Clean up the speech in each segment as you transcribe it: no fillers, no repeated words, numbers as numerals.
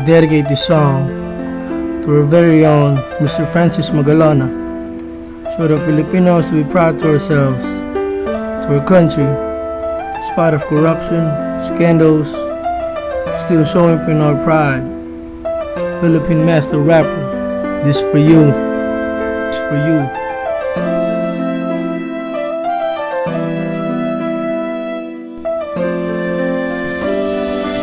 Dedicate this song to our very own Mr. Francis Magalona. So the Filipinos will be proud to ourselves, to our country, in spite of corruption, scandals, still showing in our pride. Philippine master rapper, this for you, this for you.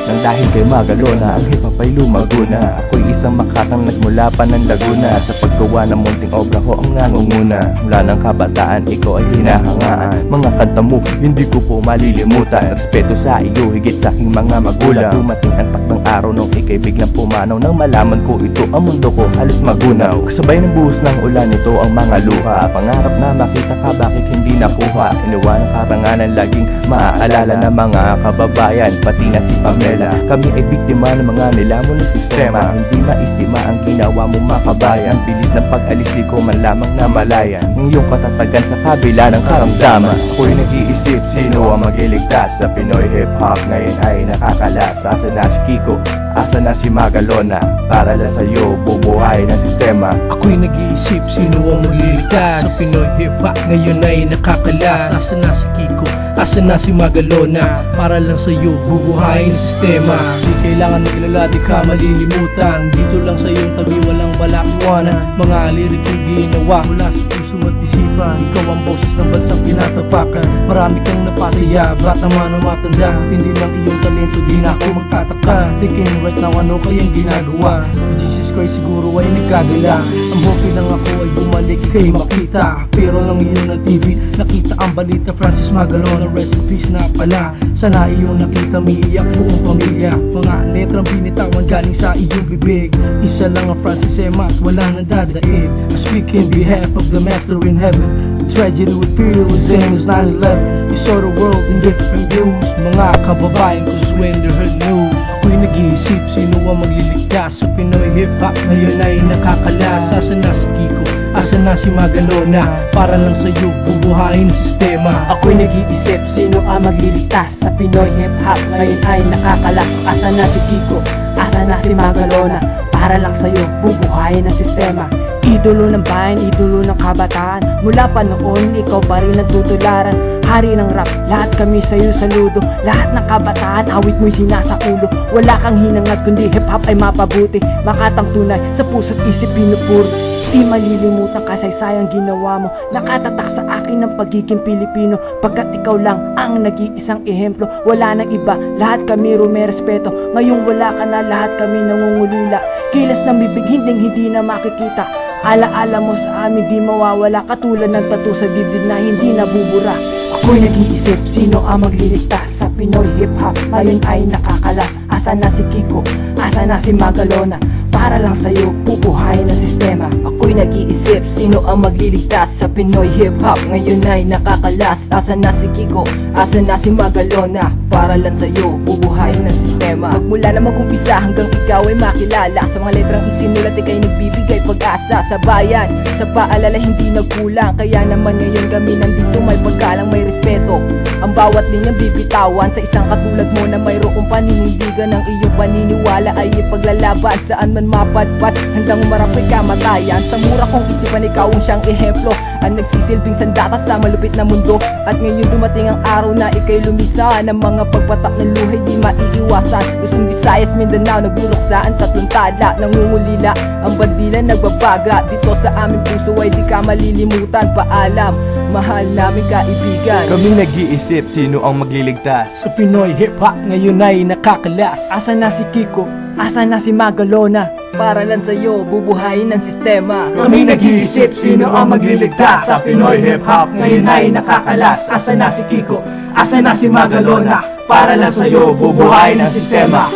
Nang dahil kay Magalona, ang hip-hop ay lumago na. Ako'y isang makatang nagmula pa ng Laguna. Sa paggawa ng munting obra ko ang nangunguna. Mula ng kabataan, ikaw ay hinahangaan. Mga kanta mo, hindi ko po malilimutan. Respeto sa iyo, higit sa aking mga magulang. Dumating ang takdang araw nung ika'y biglang pumanaw. Nang malaman ko ito, ang mundo ko halos magunaw. Kasabay ng buhos ng ulan, ito ang mga luha. Pangarap na makita ka, bakit hindi nakuha? Iniwan ang karanganan, laging maaalala ng mga kababayan, pati na si Pamela. Kami ay biktima ng mga nilamon ng sistema. Hindi maistima ang ginawa mo makabayan. Bilis ng pag-alis di ko man lamang na malayan ng iyong katatagan sa kabila ng karamdaman. Ako'y nag-iisip sino ang magliligtas sa Pinoy hip-hop. Ngayon ay nakakalas. Asa na si Kiko? Asa na si Magalona? Para lang sa'yo bubuhay ng sistema. Ako'y nag-iisip sino ang magliligtas sa Pinoy hip-hop. Ngayon ay nakakalas. Asa na si Kiko? Asa na si Magalona? Para lang sa'yo bubuhayin ang sistema. Di kailangan maglala, di ka malilimutan. Dito lang sa iyong tabi, walang balakwanan. Mga lirik yung ginawa mula sa puso at isipan. Ikaw ang boses ng bansang pinatapakan. Marami kang napasaya, bata man o matanda. Hindi lang iyong talento, di na ako magtataka. Thinking right now, ano kayang ginagawa? Jesus Christ siguro ay nagkagala. Ang hope lang ako ay bumalik kay makita. Pero lang iyon ng TV, nakita ang balita. Francis Magalona, rest in peace na pala. Sana iyong nakita, miiyak buong pamilya. Mga letrang binitawan galing sa iyong bibig. Isa lang ang Francis Ema at wala nang dadaig. I speak in behalf of the master in heaven. Tragedy would feel the same as 9/11. You saw the world in different views. Mga kababayan ko when they heard news. Ako'y nag-iisip sino ang magliligtas sa Pinoy hip-hop. Ngayon ay nakakalas. Asa na si Kiko? Asa na si Magalona? Para lang sa'yo bubuhayin ang sistema. Ako'y nag-iisip sino ang magliligtas sa Pinoy hip-hop. Ngayon ay nakakalas. Asa na si Kiko? Asa na si Magalona? Para lang sa'yo bubuhayin ang sistema. Idolo ng bayan, idolo ng kabataan. Mula pa noon, ikaw pa rin nagtutularan. Hari ng rap, lahat kami sa'yo saludo. Lahat ng kabataan, awit mo'y sinasakulo. Wala kang hinangad kundi hip-hop ay mapabuti. Makatang tunay, sa puso't isip pinupuri. Di malilimutan kasaysayang ginawa mo. Nakatatak sa akin ng pagiging Pilipino. Pagkat ikaw lang ang nag-iisang ehemplo. Wala nang iba, lahat kami rumerespeto. Ngayong wala ka na, lahat kami nangungulila. Kilos ng bibig, hindi na makikita. Alaala mo sa amin di mawawala. Katulad ng tattoo sa dibdib na hindi nabubura. Ako'y nag-iisip sino ang magliligtas sa Pinoy hip-hop. Ngayon ay nakakalas. Asa na si Kiko? Asa na si Magalona? Para lang sa'yo bubuhayin ang sistema. Ako'y nag-iisip sino ang magliligtas sa Pinoy hip-hop. Ngayon ay nakakalas. Asa na si Kiko? Asa na si Magalona? Para lang sa'yo bubuhayin ang sistema. Magmula na mag-umpisa hanggang ikaw ay makilala. Sa mga letrang isinulat ika'y nagbibigay pag-asa sa bayan. Sa paalala hindi nagkulang. Kaya naman ngayon kami nandito, may pagkalang, may respeto. Ang bawat linyang bibitawan sa isang katulad mo na mayroong paninindigan. Ng iyong paniniwala ay ipaglalaban. Saan man mapadpad, handang umarap kay kamatayan. Sa mura kong isipan, ikaw ang siyang ehemplo. Ang nagsisilbing sandata sa malupit na mundo. At ngayon dumating ang araw na ika'y lumisa. Ng mga pagpatak ng luhay di maiiwasan. Luzon, Visayas, Mindanao, nagluluksa ang tatlong tala. Nangungulila, ang bandila nagbabaga. Dito sa aming puso ay di ka malilimutan. Paalam, mahal namin kaibigan. Kami nag-iisip sino ang magliligtas Sa Pinoy hip-hop ngayon ay nakakalas. Asa na si Kiko? Asa na si Magalona? Para lang sa'yo bubuhayin ang sistema. Kami nag-iisip sino ang magliligtas sa Pinoy hip-hop. Ngayon ay nakakalas. Asa na si Kiko? Asa na si Magalona? Para lang sa'yo bubuhayin ang sistema.